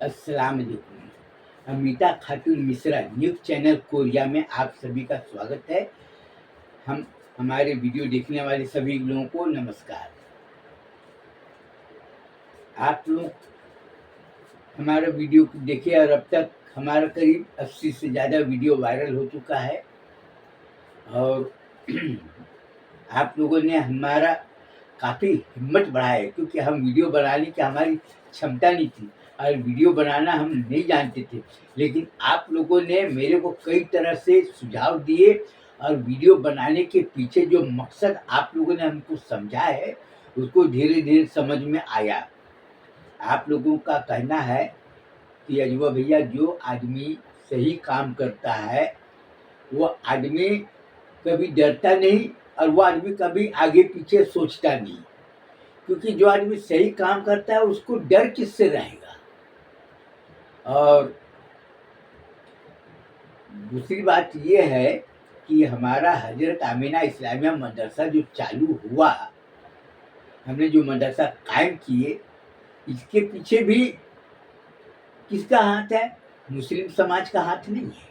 अस्सलाम वालेकुम। अमीता खातून Mishra news channel Korea में आप सभी का स्वागत है। हम हमारे वीडियो देखने वाले सभी लोगों को नमस्कार। आप लोग हमारा वीडियो देखे और अब तक हमारा करीब 80 से ज़्यादा वीडियो वायरल हो चुका है और आप लोगों ने हमारा काफ़ी हिम्मत बढ़ाया है, क्योंकि हम वीडियो बनाने की हमारी क्षमता नहीं थी और वीडियो बनाना हम नहीं जानते थे। लेकिन आप लोगों ने मेरे को कई तरह से सुझाव दिए और वीडियो बनाने के पीछे जो मकसद आप लोगों ने हमको समझा है, उसको धीरे-धीरे समझ में आया। आप लोगों का कहना है कि अजवा भैया, जो आदमी सही काम करता है, वो आदमी कभी डरता नहीं और वो आदमी कभी आगे-पीछे सोचता नहीं। क्योंकि जो आदमी सही काम करता है उसको डर किससे रहेगा। और दूसरी बात ये है कि हमारा हज़रत आमिना इस्लामिया मदरसा जो चालू हुआ, हमने जो मदरसा कायम किए, इसके पीछे भी किसका हाथ है? मुस्लिम समाज का हाथ नहीं है।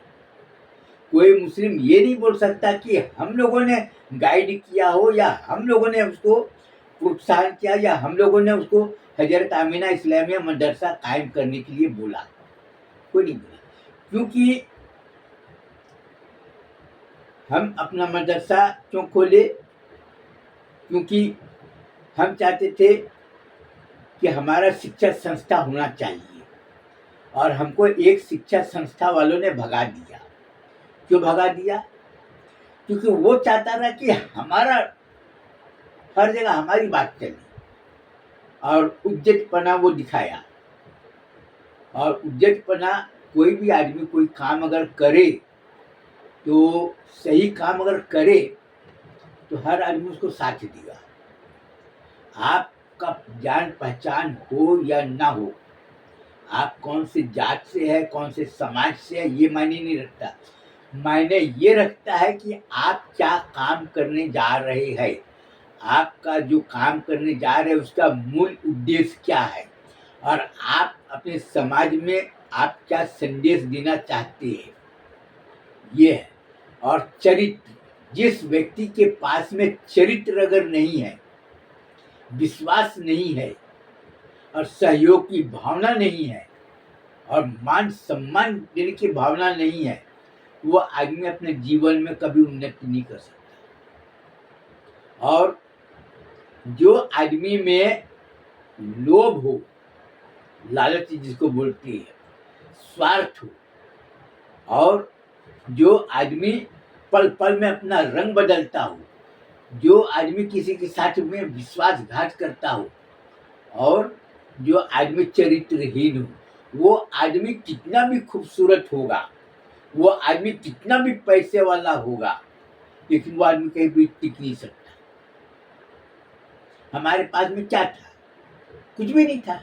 कोई मुस्लिम ये नहीं बोल सकता कि हम लोगों ने गाइड किया हो या हम लोगों ने उसको प्रोत्साहन किया या हम लोगों ने उसको हज़रत आमिना इस्लामिया मदरसा कायम करने के लिए बोला। कोई नहीं बोला, क्योंकि हम अपना मदरसा क्यों खोले? क्योंकि हम चाहते थे कि हमारा शिक्षा संस्था होना चाहिए और हमको एक शिक्षा संस्था वालों ने भगा दिया। क्यों भगा दिया? क्योंकि वो चाहता था कि हमारा हर जगह हमारी बात चले और उद्यतपना वो दिखाया। और उद्यतपना, कोई भी आदमी कोई काम अगर करे तो सही काम अगर करे तो हर आदमी उसको साथ देगा। आपका जान पहचान हो या ना हो, आप कौन से जात से है, कौन से समाज से है, ये मायने नहीं रखता। मायने ये रखता है कि आप क्या काम करने जा रहे हैं। आपका जो काम करने जा रहे हैं उसका मूल उद्देश्य क्या है और आप अपने समाज में आप क्या संदेश देना चाहते हैं, ये है। और चरित्र, जिस व्यक्ति के पास में चरित्र अगर नहीं है, विश्वास नहीं है और सहयोग की भावना नहीं है और मान सम्मान देने की भावना नहीं है, वो आदमी अपने जीवन में कभी उन्नति नहीं कर सकता। और जो आदमी में लोभ हो, लालच जिसको बोलते हैं, स्वार्थ हो, और जो आदमी पल पल में अपना रंग बदलता हो, जो आदमी किसी के साथ में विश्वासघात करता हो, और जो आदमी चरित्रहीन हो, वो आदमी कितना भी खूबसूरत होगा, वो आदमी कितना भी पैसे वाला होगा, लेकिन वो आदमी कहीं भी टिक नहीं सकता। हमारे पास में क्या था? कुछ भी नहीं था।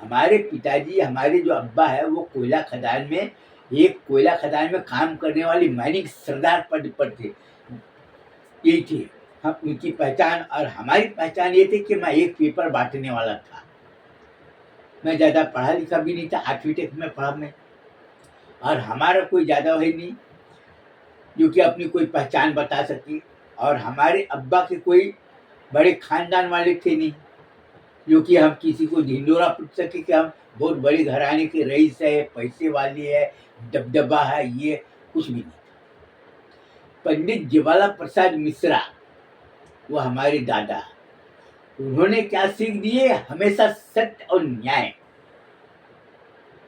हमारे पिताजी, हमारे जो अब्बा है, वो कोयला खदान में, एक कोयला खदान में काम करने वाली माइनिंग सरदार पद पर थे। यही थे हम, उनकी पहचान। और हमारी पहचान ये थी कि मैं एक पेपर बांटने वाला था। मैं ज़्यादा पढ़ा लिखा भी नहीं था, 8वीं तक में पढ़ा मैं। और हमारा कोई ज़्यादा है नहीं जो कि अपनी कोई पहचान बता सके। और हमारे अब्बा के कोई बड़े खानदान वाले थे नहीं जो कि हम किसी को ढिंढोरा पीट सके कि हम बहुत बड़े घराने के रईस है, पैसे वाले है, दबदबा है, ये कुछ भी नहीं। पंडित ज्वाला प्रसाद मिश्रा, वो हमारे दादा, उन्होंने क्या सीख दिए? हमेशा सत्य और न्याय,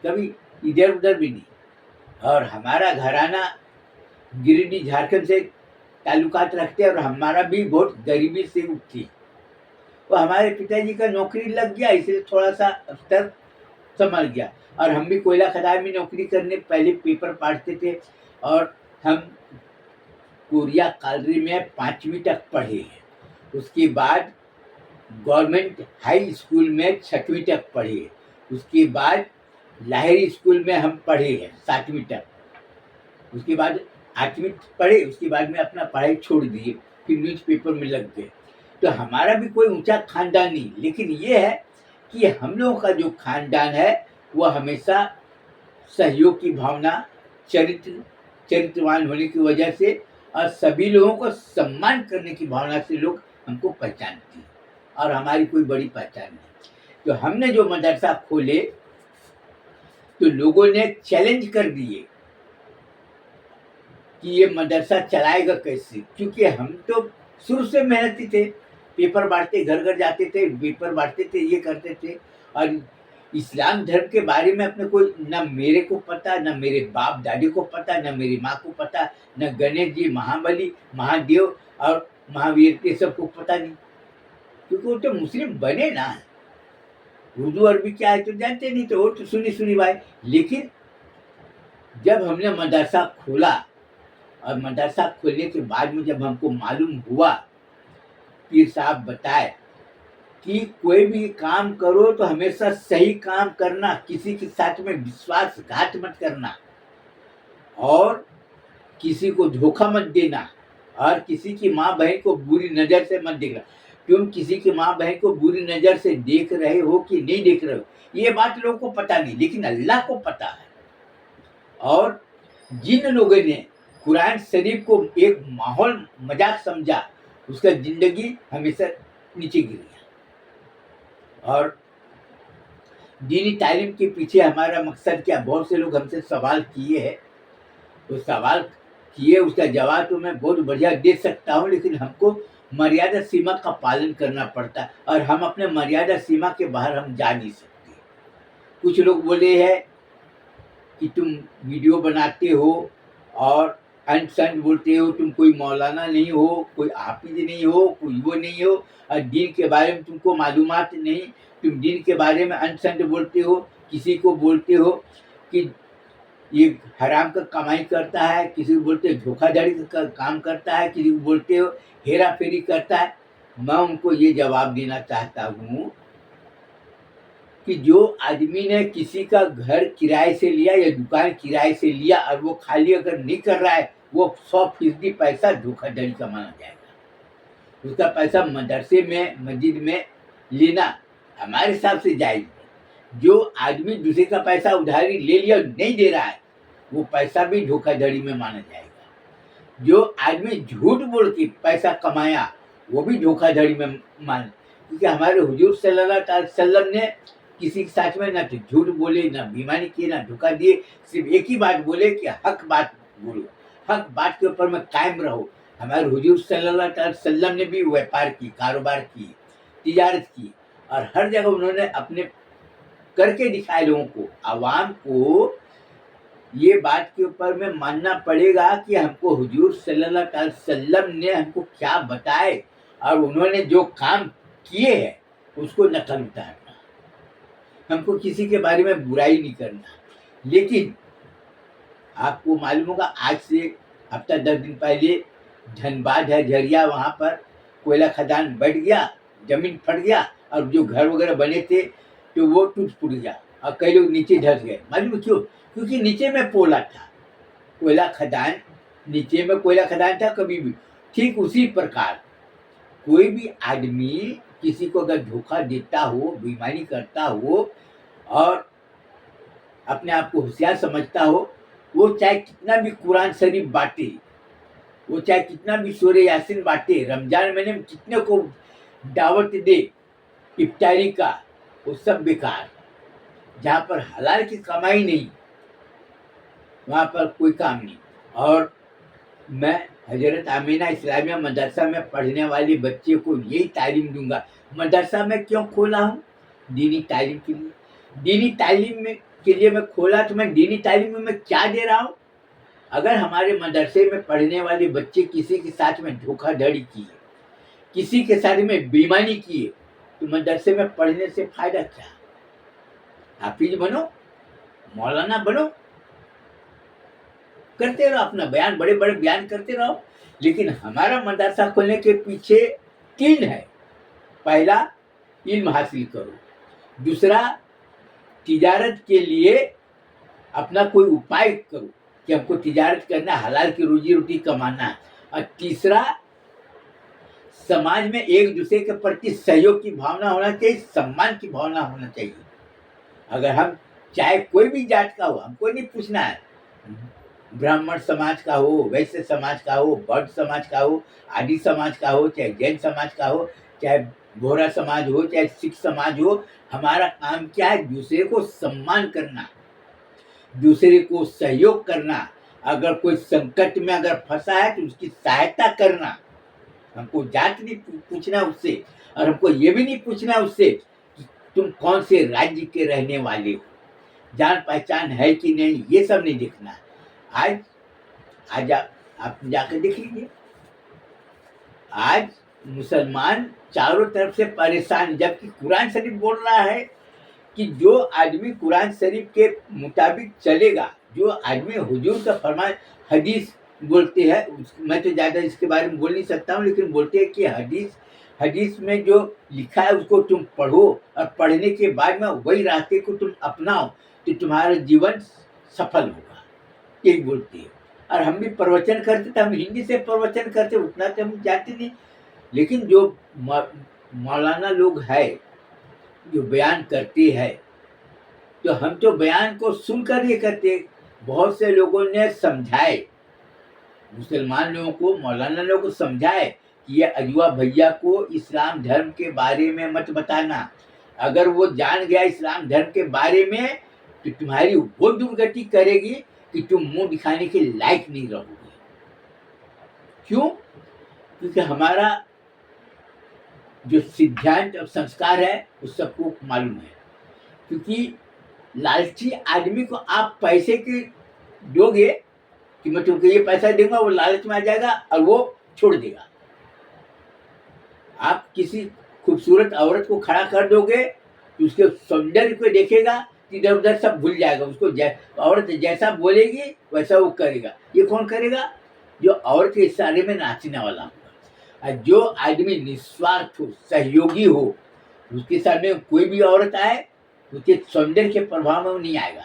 कभी इधर उधर भी नहीं। और हमारा घराना गिरिडीह झारखंड से ताल्लुकात रखते और हमारा भी बहुत गरीबी से उठी। वो हमारे पिताजी का नौकरी लग गया, इसलिए थोड़ा सा स्तर संभल गया। और हम भी कोयला खदान में नौकरी करने पहले पेपर पढ़ते थे और हम कोरिया कॉलोनी में 5वीं तक पढ़े हैं। उसके बाद गवर्नमेंट हाई स्कूल में 6वीं तक पढ़े। उसके बाद लाहिरी स्कूल में हम पढ़े हैं 7वीं तक। उसके बाद 8वीं पढ़े, उसके बाद में अपना पढ़ाई छोड़ दिए, फिर न्यूज़पेपर में लग गए। तो हमारा भी कोई ऊंचा खानदान नहीं, लेकिन ये है कि हम लोगों का जो खानदान है वह हमेशा सहयोग की भावना, चरित्रवान होने की वजह से और सभी लोगों को सम्मान करने की भावना से लोग हमको पहचानते हैं और हमारी कोई बड़ी पहचान नहीं। तो हमने जो मदरसा खोले तो लोगों ने चैलेंज कर दिए कि ये मदरसा चलाएगा कैसे, क्योंकि हम तो शुरू से मेहनती थे, पेपर बांटते, घर घर जाते थे, पेपर बांटते थे, ये करते थे। और इस्लाम धर्म के बारे में अपने कोई न मेरे को पता, न मेरे बाप दादी को पता, न मेरी माँ को पता, न गणेश जी, महाबली, महादेव और महावीर के सबको पता नहीं, क्योंकि वो तो मुस्लिम बने ना। उर्दू अरबी क्या है तो जानते नहीं, तो वो तो सुनी सुनी भाई। लेकिन जब हमने मदरसा खोला और मदरसा खोलने के बाद में जब हमको मालूम हुआ, पीर साहब बताए कि कोई भी काम करो तो हमेशा सही काम करना, किसी के साथ में विश्वासघात मत करना और किसी को धोखा मत देना और किसी की माँ बहन को बुरी नज़र से मत देखना। तुम किसी की माँ बहन को बुरी नज़र से देख रहे हो कि नहीं देख रहे हो, ये बात लोगों को पता नहीं, लेकिन अल्लाह को पता है। और जिन लोगों ने कुरान शरीफ को एक माहौल मजाक समझा, उसका जिंदगी हमेशा नीचे गिर गया। और दीनी तालीम के पीछे हमारा मकसद क्या, बहुत से लोग हमसे सवाल किए हैं, तो सवाल किए उसका जवाब तो मैं बहुत बढ़िया दे सकता हूँ, लेकिन हमको मर्यादा सीमा का पालन करना पड़ता है और हम अपने मर्यादा सीमा के बाहर हम जा नहीं सकते। कुछ लोग बोले हैं कि तुम वीडियो बनाते हो और अंट संट बोलते हो, तुम कोई मौलाना नहीं हो, कोई हाफिज नहीं हो, कोई वो नहीं हो और दीन के बारे में तुमको मालूमात नहीं, तुम दीन के बारे में अंट संट बोलते हो, किसी को बोलते हो कि ये हराम का कमाई करता है, किसी को बोलते हो धोखाधड़ी का काम करता है, किसी को बोलते हो हेरा फेरी करता है। मैं उनको ये जवाब देना चाहता हूँ कि जो आदमी ने किसी का घर किराए से लिया या दुकान किराए से लिया और वो खाली अगर नहीं कर रहा है, वो 100% पैसा धोखाधड़ी का माना जाएगा। उसका पैसा मदरसे में, मस्जिद में लेना हमारे हिसाब से जायज है। जो आदमी दूसरे का पैसा उधारी ले लिया और नहीं दे रहा है, वो पैसा भी धोखाधड़ी में माना जाएगा। जो आदमी झूठ बोल के पैसा कमाया, वो भी धोखाधड़ी में मान, क्योंकि हमारे हुजूर सल्लल्लाहु अलैहि वसल्लम ने किसी के साथ में ना तो झूठ बोले, ना बेईमानी किए, ना धोखा दिए, सिर्फ एक ही बात बोले कि हक बात बोलो, हक बात के ऊपर में कायम रहो। हमारे हुजूर सल्लल्लाहु अलैहि वसल्लम ने भी व्यापार की, कारोबार की, तिजारत की और हर जगह उन्होंने अपने करके दिखाए लोगों को। आवाम को ये बात के ऊपर में मानना पड़ेगा कि हमको हुजूर सल्लल्लाहु अलैहि वसल्लम ने हमको क्या बताए और उन्होंने जो काम किए हैं उसको नकल उतारना। हमको किसी के बारे में बुराई नहीं करना। लेकिन आपको मालूम होगा, आज से हफ्ता 10 दिन पहले धनबाद है, झरिया, वहाँ पर कोयला खदान बढ़ गया, जमीन फट गया और जो घर वगैरह बने थे तो वो टूट फूट गया और कई लोग नीचे धंस गए। मालूम क्यों? क्योंकि नीचे में पोला था, कोयला खदान, नीचे में कोयला खदान था कभी भी। ठीक उसी प्रकार कोई भी आदमी किसी को अगर धोखा देता हो, बेईमानी करता हो और अपने आप को होशियार समझता हो, वो चाहे कितना भी कुरान शरीफ बांटे, वो चाहे कितना भी सूरह यासीन बांटे, रमजान महीने में कितने को दावत दे इफ्तारी का, वो सब बेकार। जहाँ पर हलाल की कमाई नहीं, वहाँ पर कोई काम नहीं। और मैं हजरत आमीना इस्लामिया मदरसा में पढ़ने वाले बच्चे को यही तालीम दूंगा। मदरसा में क्यों खोला हूँ? दीनी तालीम के लिए। दीनी तालीम में के लिए मैं खोला, तो मैं दीनी तालीम में मैं क्या दे रहा हूँ? अगर हमारे मदरसे में पढ़ने वाले बच्चे किसी के साथ में धोखाधड़ी किए, किसी के साथ में बेईमानी किए, तो मदरसे में पढ़ने से फायदा क्या? हाफिज बनो, मौलाना बनो, करते रहो अपना बयान, बड़े बड़े बयान करते रहो। लेकिन हमारा मदरसा खोलने के पीछे 3 है। पहला, इल्म हासिल करो। दूसरा, तिजारत के लिए अपना कोई उपाय करो कि हमको तिजारत करना, हलाल की रोजी रोटी कमाना है। और तीसरा, समाज में एक दूसरे के प्रति सहयोग की भावना होना चाहिए, सम्मान की भावना होना चाहिए। अगर हम चाहे कोई भी जात का हो, हमको नहीं पूछना है। ब्राह्मण समाज का हो, वैश्य समाज का हो, भट्ट समाज का हो, आदि समाज का हो, चाहे जैन समाज का हो, चाहे बोहरा समाज हो, चाहे सिख समाज हो, हमारा काम क्या है? दूसरे को सम्मान करना, दूसरे को सहयोग करना। अगर कोई संकट में अगर फंसा है तो उसकी सहायता करना। हमको जात नहीं पूछना उससे, और हमको ये भी नहीं पूछना उससे कि तुम कौन से राज्य के रहने वाले हो, जान पहचान है कि नहीं, ये सब नहीं देखना। आज आज आप जाकर देख लीजिए, आज मुसलमान चारों तरफ से परेशान, जबकि कुरान शरीफ बोल रहा है कि जो आदमी कुरान शरीफ के मुताबिक चलेगा, जो आदमी हुजूर का फरमान, हदीस बोलते हैं, मैं तो ज़्यादा इसके बारे में बोल नहीं सकता हूँ, लेकिन बोलते हैं कि हदीस में जो लिखा है उसको तुम पढ़ो, और पढ़ने के बाद में वही रास्ते को तुम अपनाओ तो तुम्हारा जीवन सफल होगा, यही बोलते हैं। और हम भी प्रवचन करते थे, हम हिंदी से प्रवचन करते, उतना तो हम जानते नहीं, लेकिन जो मौलाना लोग है जो बयान करते हैं, तो हम तो बयान को सुनकर ये करते। बहुत से लोगों ने समझाए, मुसलमान लोगों को, मौलाना लोगों को समझाए कि ये अजवा भैया को इस्लाम धर्म के बारे में मत बताना। अगर वो जान गया इस्लाम धर्म के बारे में तो तुम्हारी वो दुर्गति करेगी कि तुम मुंह दिखाने के लायक नहीं रहोगे। क्यों? क्योंकि हमारा जो सिद्धांत और संस्कार है वो सबको मालूम है। क्योंकि लालची आदमी को आप पैसे के दोगे कि मैं तुमको ये पैसा दूंगा, वो लालच में आ जाएगा और वो छोड़ देगा। आप किसी खूबसूरत औरत को खड़ा कर दोगे तो उसके सौंदर्य को देखेगा, इधर उधर सब भूल जाएगा, उसको औरत जैसा बोलेगी वैसा वो करेगा। ये कौन करेगा? जो औरत के इशारे में नाचने वाला होगा। और जो आदमी निस्वार्थ हो, सहयोगी हो, उसके सामने कोई भी औरत आए उसके सौंदर्य के प्रभाव में वो नहीं आएगा।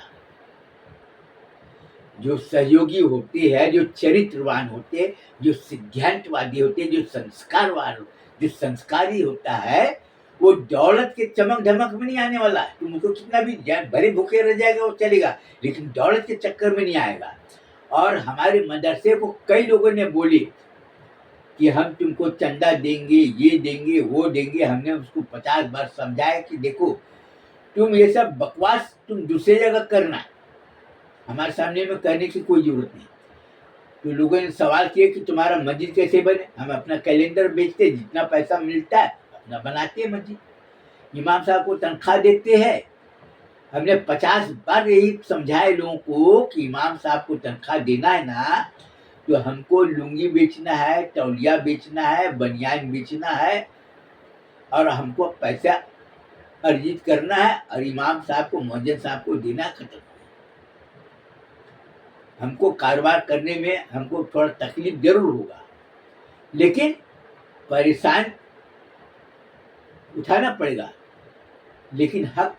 जो सहयोगी होते हैं, जो चरित्रवान होते हैं, जो सिद्धांतवादी होते हैं, जो संस्कारी होता है, वो दौलत के चमक धमक में नहीं आने वाला। तुम उसको कितना भी भरे भूखे रह जाएगा वो चलेगा, लेकिन दौलत के चक्कर में नहीं आएगा। और हमारे मदरसे को कई लोगों ने बोली कि हम तुमको चंदा देंगे, ये देंगे, वो देंगे। हमने उसको 50 बार समझाया कि देखो, तुम ये सब बकवास तुम दूसरी जगह करना, हमारे सामने में करने की कोई जरूरत नहीं। तो लोगों ने सवाल किया कि तुम्हारा मस्जिद कैसे बने? हम अपना कैलेंडर बेचते, जितना पैसा मिलता है अपना बनाते हैं मस्जिद, इमाम साहब को तनख्वाह देते हैं। हमने 50 बार यही समझाए लोगों को कि इमाम साहब को तनख्वाह देना है ना, तो हमको लुंगी बेचना है, तौलिया बेचना है, बनियान बेचना है, और हमको पैसा अर्जित करना है, और इमाम साहब को, मुअज्जिन साहब को देना, खत्म। हमको कारोबार करने में हमको थोड़ा तकलीफ जरूर होगा, लेकिन परेशान उठाना पड़ेगा, लेकिन हक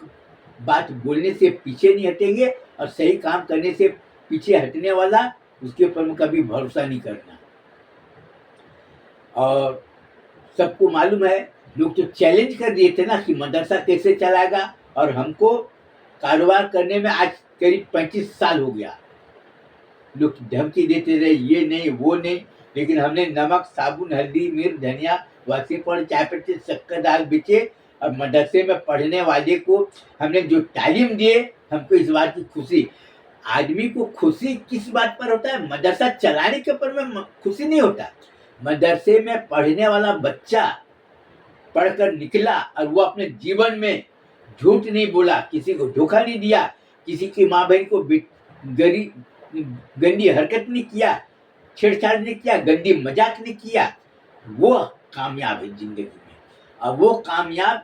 बात बोलने से पीछे नहीं हटेंगे, और सही काम करने से पीछे हटने वाला उसके ऊपर में कभी भरोसा नहीं करना। और सबको मालूम है, लोग तो चैलेंज कर दिए थे ना कि मदरसा कैसे चलाएगा, और हमको कारोबार करने में आज करीब 35 साल हो गया। लोग धमकी देते रहे, ये नहीं वो नहीं, लेकिन हमने नमक, साबुन, हल्दी, मिर्च, धनिया, वासी पाउडर, चाय पत्ती, शक्कर, दाल बेचे, और मदरसे में पढ़ने वाले को हमने जो तालीम दिए, हमको इस बात की खुशी। आदमी को खुशी किस बात पर होता है? मदरसा चलाने के ऊपर में खुशी नहीं होता। मदरसे में पढ़ने वाला बच्चा पढ़कर निकला और वो अपने जीवन में झूठ नहीं बोला, किसी को धोखा नहीं दिया, किसी की माँ बहन को गंदी हरकत नहीं किया, छेड़छाड़ नहीं किया, गंदी मजाक नहीं किया, वो कामयाब है जिंदगी में। अब वो कामयाब,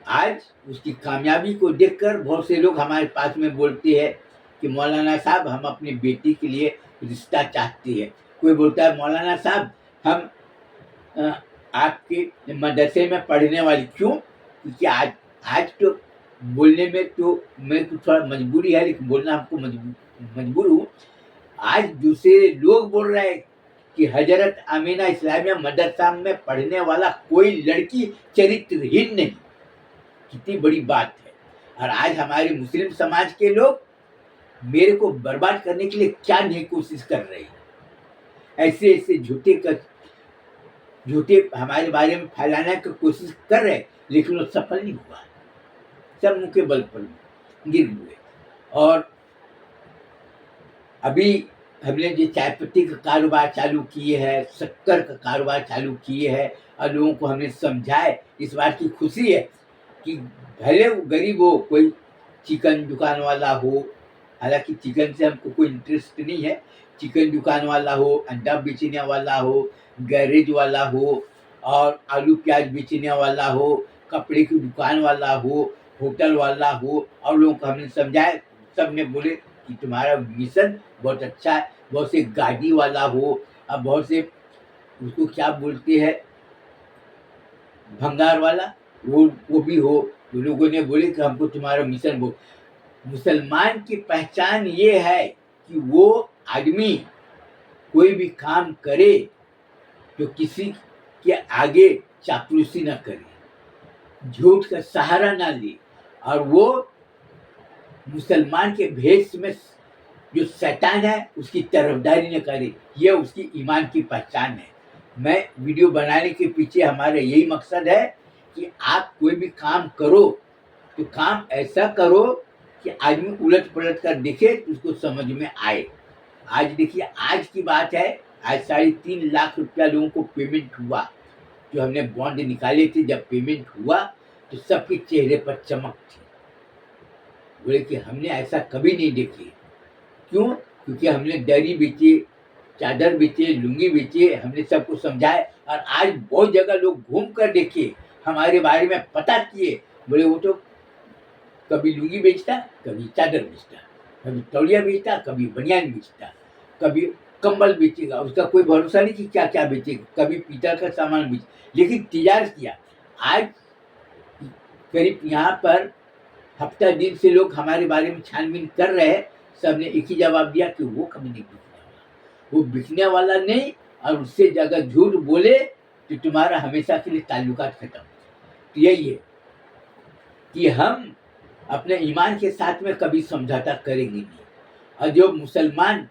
आज उसकी कामयाबी को देखकर बहुत से लोग हमारे पास में बोलते हैं कि मौलाना साहब, हम अपनी बेटी के लिए रिश्ता चाहते हैं। कोई बोलता है मौलाना साहब, हम आपके मदरसे में पढ़ने वाली। क्यों? क्योंकि आज तो बोलने में तो मैं तो थोड़ा मजबूरी है, लेकिन बोलना हमको मजबूर हूँ। आज दूसरे लोग बोल रहे हैं कि हजरत अमीना इस्लामिया मदरसा में पढ़ने वाला कोई लड़की चरित्रहीन नहीं। कितनी बड़ी बात है। और आज हमारे मुस्लिम समाज के लोग मेरे को बर्बाद करने के लिए क्या नहीं कोशिश कर रहे हैं। ऐसे ऐसे झूठे हमारे बारे में फैलाने की कोशिश कर रहे, लेकिन वो सफल नहीं हुआ। सब मुंह के बल पर गिर हुए। और अभी हमने जो चाय पत्ती का कारोबार चालू किए है, शक्कर का कारोबार चालू किए है, और लोगों को हमने समझाए, इस बात की खुशी है कि भले वो गरीब हो, कोई चिकन दुकान वाला हो, हालांकि चिकन से हमको कोई इंटरेस्ट नहीं है, चिकन दुकान वाला हो, अंडा बेचने वाला हो, गैरेज वाला हो, और आलू प्याज बेचने वाला हो, कपड़े की दुकान वाला हो, होटल वाला हो, और लोगों को हमने समझाए। सब ने बोले कि तुम्हारा मिशन बहुत अच्छा है। बहुत से गाड़ी वाला हो, अब बहुत से उसको क्या बोलते हैं, भंगार वाला, वो भी हो, तो लोगों ने बोले कि हमको तुम्हारा मिशन बहुत। मुसलमान की पहचान ये है कि वो आदमी कोई भी काम करे तो किसी के आगे चापलूसी न करे, झूठ का सहारा ना ले, और वो मुसलमान के भेष में जो शैतान है उसकी तरफदारी न करे। यह उसकी ईमान की पहचान है। मैं वीडियो बनाने के पीछे हमारा यही मकसद है कि आप कोई भी काम करो तो काम ऐसा करो कि आदमी उलट पलट कर देखे तो उसको समझ में आए। आज देखिए, आज की बात है, आज 3.5 लाख रुपया लोगों को पेमेंट हुआ। जो हमने बॉन्ड निकाले थे, जब पेमेंट हुआ तो सबके चेहरे पर चमक थी। बोले कि हमने ऐसा कभी नहीं देखी। क्यों? क्योंकि हमने दरी बेचे, चादर बेचे, लुंगी बेचे, हमने सबको समझाए। और आज बहुत जगह लोग घूम कर देखे, हमारे बारे में पता किए। बोले वो तो कभी लुंगी बेचता, कभी चादर बेचता, कभी तौलिया बेचता, कभी बनियान बेचता, कभी कंबल बेचेगा, उसका कोई भरोसा नहीं कि क्या क्या बेचेगा, कभी पीतल का सामान बेच, लेकिन तिजारत किया। आज करीब यहाँ पर हफ्ता दिन से लोग हमारे बारे में छानबीन कर रहे हैं। सबने एक ही जवाब दिया कि वो कभी नहीं बिकने वाला, वो बिकने वाला नहीं। और उससे अगर झूठ बोले तो तुम्हारा हमेशा के लिए ताल्लुकात खत्म। तो यही है कि हम अपने ईमान के साथ में कभी समझौता करेंगे नहीं। और जो मुसलमान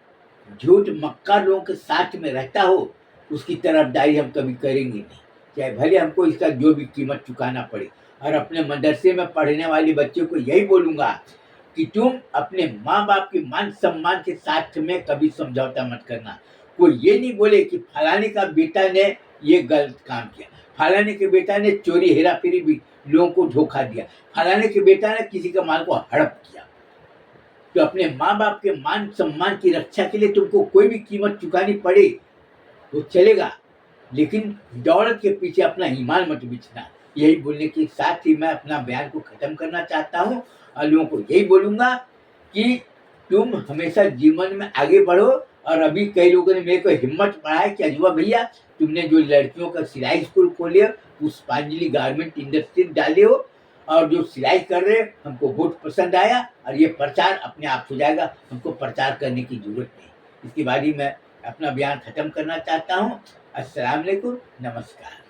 झूठ मक्कार लोगों के साथ में रहता हो, उसकी तरफदारी हम कभी करेंगे नहीं, चाहे भले हमको इसका जो भी कीमत चुकाना पड़े। और अपने मदरसे में पढ़ने वाले बच्चों को यही बोलूँगा कि तुम अपने माँ बाप के मान सम्मान के साथ में कभी समझौता मत करना। कोई ये नहीं बोले कि फलाने का बेटा ने ये गलत काम किया, फलाने के बेटा ने चोरी हेरा फेरी भी लोगों को धोखा दिया, फलाने के बेटा ने किसी का माल को हड़प किया। तो अपने माँ बाप के मान सम्मान की रक्षा के लिए तुमको कोई भी कीमत चुकानी पड़े तो चलेगा, लेकिन दौलत के पीछे अपना ईमान मत बेचना। यही बोलने के साथ ही मैं अपना बयान को ख़त्म करना चाहता हूँ। और लोगों को यही बोलूँगा कि तुम हमेशा जीवन में आगे बढ़ो। और अभी कई लोगों ने मेरे को हिम्मत बढ़ाया कि अजवा भैया, तुमने जो लड़कियों का सिलाई स्कूल खोले, पुष्पांजलि गारमेंट इंडस्ट्री डाले हो, और जो सिलाई कर रहे हमको बहुत पसंद आया। और ये प्रचार अपने आप हो जाएगा, हमको प्रचार करने की जरूरत नहीं। इसके बाद ही मैं अपना बयान ख़त्म करना चाहता हूँ। अस्सलाम वालेकुम, नमस्कार।